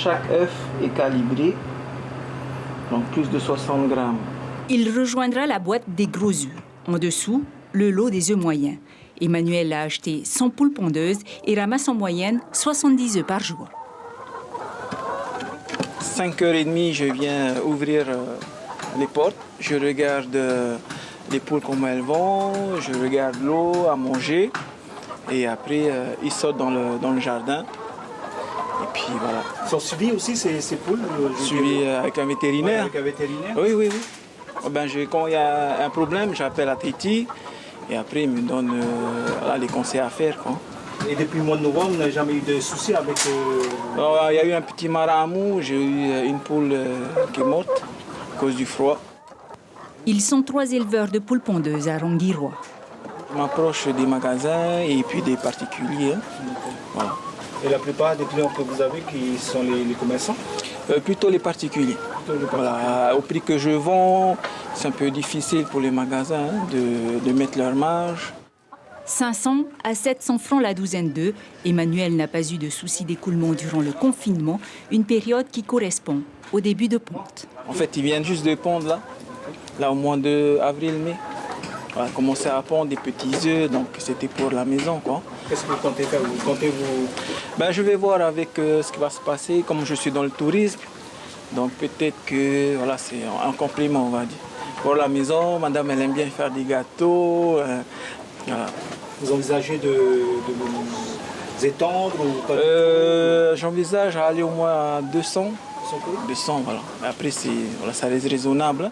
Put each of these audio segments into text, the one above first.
Chaque œuf est calibré, donc plus de 60 grammes. Il rejoindra la boîte des gros œufs. En dessous, le lot des œufs moyens. Emmanuel a acheté 100 poules pondeuses et ramasse en moyenne 70 œufs par jour. 5h30, je viens ouvrir les portes. Je regarde les poules comment elles vont, je regarde l'eau à manger. Et après, ils sortent dans le jardin. Et puis voilà. Ils sont suivis aussi, ces poules? Suivis avec un vétérinaire. Ouais, avec un vétérinaire? Oui. Quand il y a un problème, j'appelle à Tahiti. Et après, il me donne les conseils à faire, quoi. Et depuis le mois de novembre, on n'a jamais eu de soucis avec... Il y a eu un petit maramou, j'ai eu une poule qui est morte à cause du froid. Ils sont 3 éleveurs de poules pondeuses à Ronguirois. Je m'approche des magasins et puis des particuliers. Voilà. Et la plupart des clients que vous avez, qui sont les commerçants? Plutôt les particuliers. Voilà. Au prix que je vends, c'est un peu difficile pour les magasins de mettre leur marge. 500 à 700 francs la douzaine d'œufs. Emmanuel n'a pas eu de soucis d'écoulement durant le confinement, une période qui correspond au début de ponte. En fait, ils viennent juste de pondre là au mois de avril-mai. On a commencé à pondre des petits œufs, donc c'était pour la maison, quoi. Qu'est-ce que vous comptez faire? Je vais voir avec ce qui va se passer, comme je suis dans le tourisme. Donc peut-être que c'est un complément, on va dire. Pour la maison, madame, elle aime bien faire des gâteaux. Voilà. Vous envisagez de vous étendre ou pas? J'envisage à aller au moins à 200. 200, voilà. Après, ça reste raisonnable.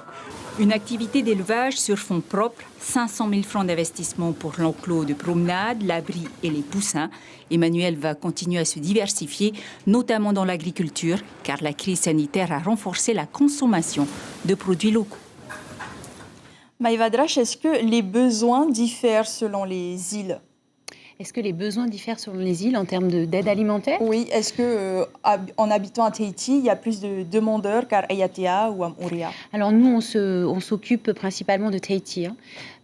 Une activité d'élevage sur fonds propres, 500 000 francs d'investissement pour l'enclos de promenade, l'abri et les poussins. Emmanuel va continuer à se diversifier, notamment dans l'agriculture, car la crise sanitaire a renforcé la consommation de produits locaux. Maïva Drache, est-ce que les besoins diffèrent selon les îles? Est-ce que les besoins diffèrent selon les îles en termes d'aide alimentaire? Oui, est-ce qu'en habitant à Tahiti, il y a plus de demandeurs qu'à Ayatea ou à Moorea? Alors nous, on s'occupe principalement de Tahiti.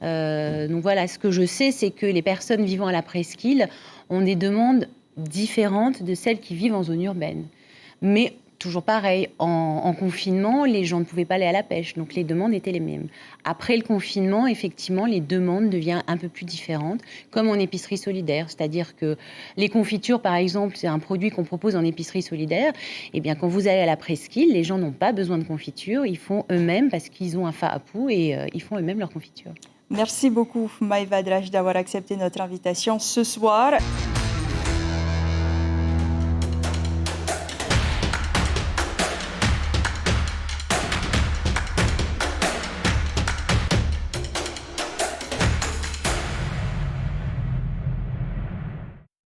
Donc voilà, ce que je sais, c'est que les personnes vivant à la presqu'île ont des demandes différentes de celles qui vivent en zone urbaine. Mais toujours pareil, en confinement, les gens ne pouvaient pas aller à la pêche, donc les demandes étaient les mêmes. Après le confinement, effectivement, les demandes deviennent un peu plus différentes, comme en épicerie solidaire. C'est-à-dire que les confitures, par exemple, c'est un produit qu'on propose en épicerie solidaire. Eh bien, quand vous allez à la presqu'île, les gens n'ont pas besoin de confiture, ils font eux-mêmes parce qu'ils ont un fa'apu et ils font eux-mêmes leur confiture. Merci beaucoup, Maïva Drache, d'avoir accepté notre invitation ce soir.